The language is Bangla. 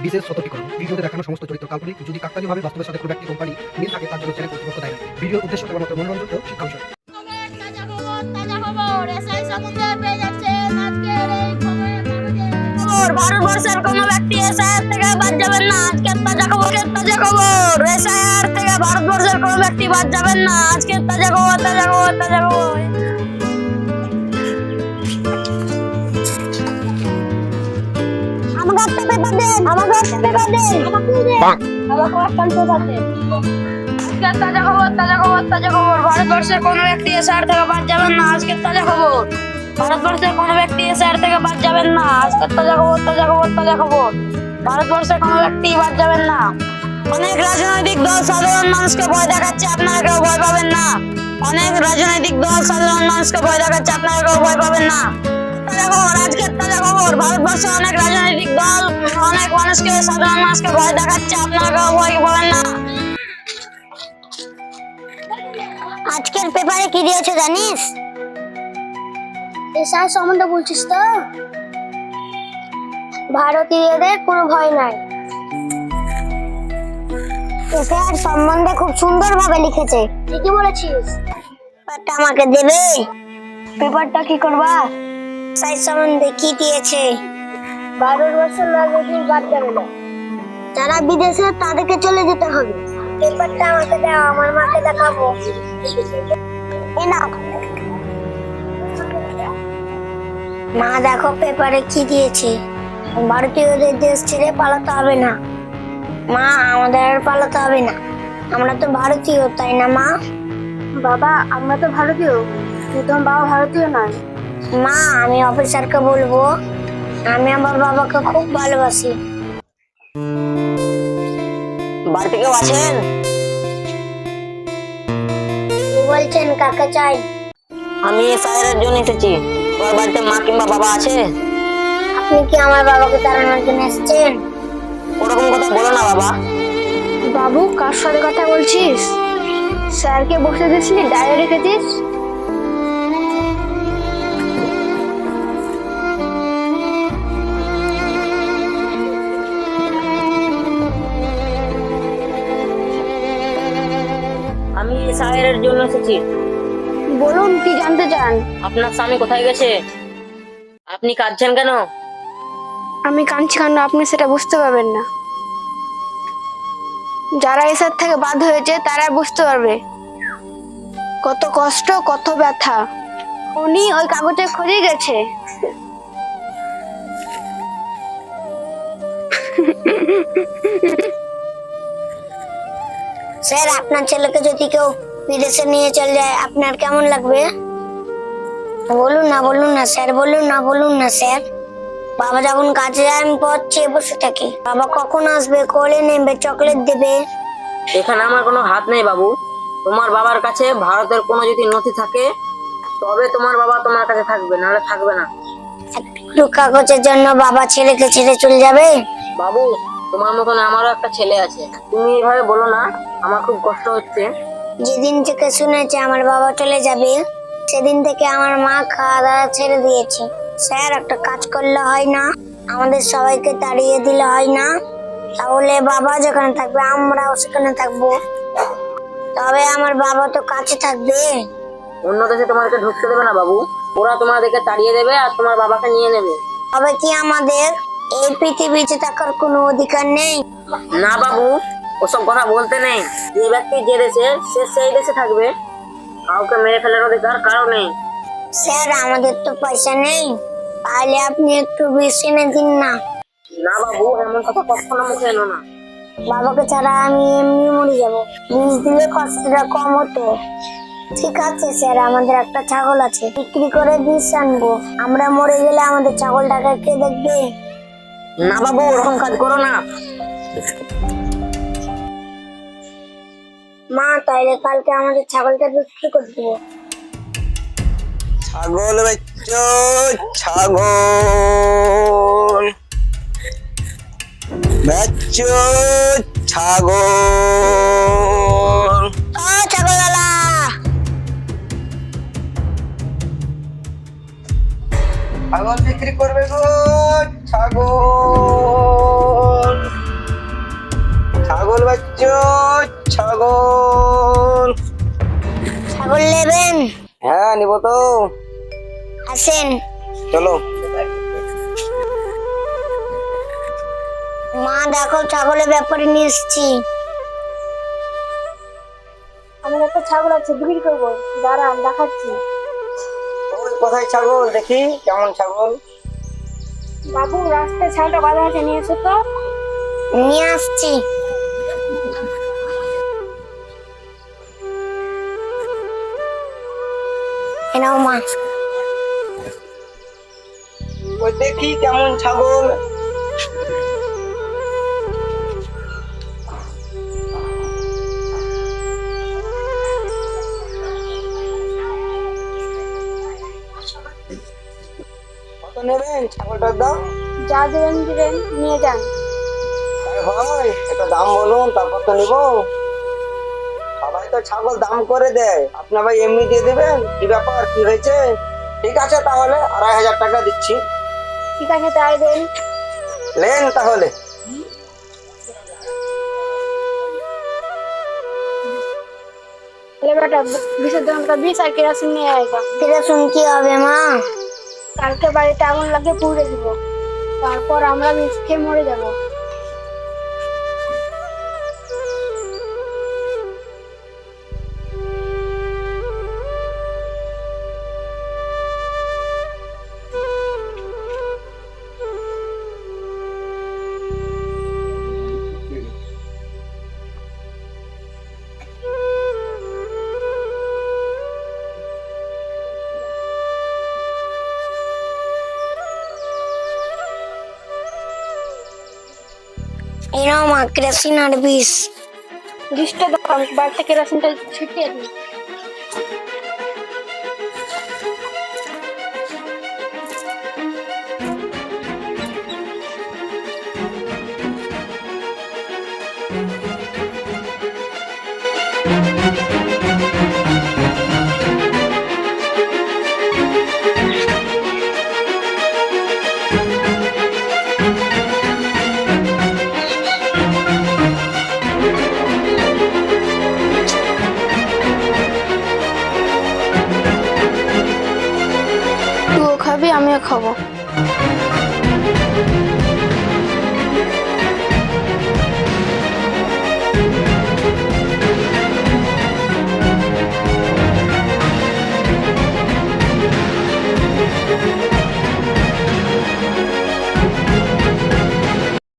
বিশেষ সতর্কীকরণ, ভিডিওতে দেখানো সমস্ত চরিত্র কাল্পনিক। যদি কাকতালীয়ভাবে বাস্তবের সাথে কোনো ব্যক্তি কোম্পানি মিল থাকে তার জন্য চ্যানেল কর্তৃপক্ষ দায়ী নয়। ভিডিওর উদ্দেশ্য কেবলমাত্র মনোরঞ্জন ও শিক্ষা বিষয়। ভারতবর্ষের কোন ব্যক্তি এসআইআর থেকে বাদ যাবেন না। আজকে তাজা খবর, তাজা খবর। এসআইআর থেকে ভারতবর্ষের কোন ব্যক্তি বাদ যাবেন না। আজকে তাজা খবর, তাজা খবর, তাজা খবর। আমাকে একটা পেপার দেন, আমাকে একটা পেপার দেন, আমাকে দেন, আমাকে একটা পেপার দেন। আজকে তাজা খবর, তাজা খবর, তাজা খবর। ভারতবর্ষের কোন ব্যক্তি এসআইআর থেকে বাদ যাবেন না। আজকে তাজা খবর। ভারতবর্ষের কোন ব্যক্তি এসআইআর থেকে বাদ যাবেন না। আজকে তাজা খবর, তাজা খবর, তাজা খবর। ভারতবর্ষের কোন ব্যক্তি বাদ যাবেন না। অনেক রাজনৈতিক দল সাধারণ মানুষকে ভয় দেখাচ্ছে, আপনারা কেউ ভয় পাবেন না। অনেক রাজনৈতিক দল সাধারণ মানুষকে ভয় দেখাচ্ছে, আপনারা কেউ ভয় পাবেন না। তাজা খবর, আজকে তাজা খবর। ভারতবর্ষে অনেক রাজনৈতিক দল অনেক মানুষকে সাধারণ মানুষকে ভয় দেখাচ্ছে, আপনারা কেউ ভয় পাবেন না। আজকের পেপারে কি দিয়েছে জানিস? এসআইআর সম্বন্ধে বলছিস তো? ভারতীয়দের কোনো ভয় নাই। এসআইআর সম্বন্ধে খুব সুন্দরভাবে লিখেছে। ঠিকই বলেছিস। পেপারটা আমাকে দেবে? পেপারটা কি করবা? এসআইআর সম্বন্ধে কি দিয়েছে? ভারতবর্ষের নাগরিক বাদ যাবে না। যারা বিদেশে তাদেরকে চলে যেতে হবে। পেপারটা আমাকে দাও, আমার মাকে দেখাবো। এই নাও। মা দেখো পেপারে কি দিয়েছে। ভারতীয়দের দেশ ছেড়ে পালাতে হবে না। মা আমাদের আর পালাতে হবে না, আমরা তো ভারতীয়, তাই না মা? বাবা আমরা তো ভারতীয়, কিন্তু বাবা ভারতীয় নয়। মা আমি অফিসারকে বলবো আমি আমার বাবাকে খুব ভালোবাসি। বাড়িতে কেউ আছেন? কি বলছেন, কাকে চাই? আমি এসআইআর জন্য এসেছি। তোমার বাড়িতে মা কিংবা বাবা আছে? আপনি কি আমার বাবাকে তাড়ানোর জন্য এসেছেন? ওরকম কথা বলো না বাবা। বাবু কার সাথে কথা বলছিস? স্যারকে বসে দিয়েছিলি, ডায়েরি রেখেছিস? আমি এসআইআর জন্য এসেছি। বলুন কি জানতে চান? আপনার স্বামী কোথায় গেছে? আপনি কাঁদছেন কেন? আমি কাঁদছি কেন আপনি সেটা বুঝতে পারবেন না। যারা এসআর থেকে বাদ হয়েছে তারা বুঝতে পারবে কত কষ্ট, কত ব্যথা। উনি ওই কাগজে খোঁজে গেছে। স্যার আপনার ছেলেকে যদি কেউ বিদেশে নিয়ে চলে যায় আপনার কেমন লাগবে? বলুন না, বলুন না স্যার, বলুন না, বলুন না স্যার। বাবা যখন কাজে যায় আমি পথ চেয়ে বসে থাকি। বাবা কখন আসবে, কোলে নেবে, চকলেট দেবে? এখানে আমার কোনো হাত নেই বাবু। তোমার বাবার কাছে ভারতের কোনো যদি নথি থাকে তবে তোমার বাবা তোমার কাছে থাকবে, নাহলে থাকবে না। একটু কাগজের জন্য বাবা ছেলেকে ছেড়ে চলে যাবে? বাবু তোমার মতন আমারও একটা ছেলে আছে, তুমি এইভাবে বলো না, আমার খুব কষ্ট হচ্ছে। যেদিন থেকে শুনেছে আমার বাবা চলে যাবে সেদিন থেকে আমার মা খাওয়া দাওয়া ছেড়ে দিয়েছে। স্যার একটা কাজ করলে হয় না? আমাদের সবাইকে তাড়িয়ে দিলে হয় না? তাহলে বাবা যেখানে থাকবে আমরাও সেখানে থাকবো, তবে আমার বাবা তো কাছে থাকবে। অন্য দেশে তোমাদেরকে ঢুকতে দেবে না বাবু, ওরা তোমাদেরকে তাড়িয়ে দেবে আর তোমার বাবাকে নিয়ে নেবে। তবে কি আমাদের এই পৃথিবীতে থাকার কোনো অধিকার নেই? না বাবু, ওসব কথা বলতে নেই। যে ব্যক্তি যে দেশে সে সেই দেশে থাকবে, কাউকে মেরে ফেলার অধিকার কারো নেই। স্যার আমাদের তো পয়সা নেই, তাহলে আপনি একটু বেশি এনে দিন না। না বাবু, এমন কথা কখনো মুখে এলো না। বাবাকে ছাড়া আমি এমনি মরে যাবো, বীজ দিলে কষ্টটা কম হতো। ঠিক আছে স্যার, আমাদের একটা ছাগল আছে, বিক্রি করে বীজ আনবো। আমরা মরে গেলে আমাদের ছাগলটাকে কে দেখবে? না বাবু, ওরকম কাজ করো না। মা তাইলে কালকে আমাদের ছাগলটা বিক্রি করে দেবো। ছাগল বেচছ, ছাগল বেচছ, ছাগল। ও ছাগলওয়ালা, ছাগল বিক্রি করবে গো, ছাগল। ছাগল। ছাগল নেবেন? হ্যাঁ নিব তো, আসেন। চলো। মা দেখো, ছাগলের ব্যাপারে নিয়ে এসছি। আমার একটা ছাগল আছে, বিক্রি করবো, দাঁড়ান দেখাচ্ছি। ওই কোথায় ছাগল, দেখি কেমন ছাগল। বাবু, রাস্তায় ছাগলটা বাঁধা আছে, নিয়ে এসো তো। নিয়ে আসছি। এনাও মা। ওই দেখি কেমন ছাগল। কত নেবেন ছাগলটার দাম? যা দেবেন দিবেন, নিয়ে যান। তাই হয়, একটা দাম বলুন তারপর তো নিব। সবাই তো ছাগল দাম করে দেয়, আপনার ভাই এমনি দিয়ে দিবেন? কি ব্যাপার, কি হয়েছে? ঠিক আছে তাহলে 2500 টাকা দিচ্ছি। ঠিক আছে, তাই দেন। নেন তাহলে। বেটা, বিষের দোকানটা বিষ আর কেরাসিন নিয়ে আয়গা। কেরাসিন কি হবে মা? কালকে বাড়িতে আগুন লাগিয়ে পুড়ে দিব, তারপর আমরা বিষ খেয়ে মরে যাব। এই নাও মা, কেরাসিন আর বিষ। বিষটা দাও, বাড়িতে কেরাসিনটা ছিটিয়ে দিই।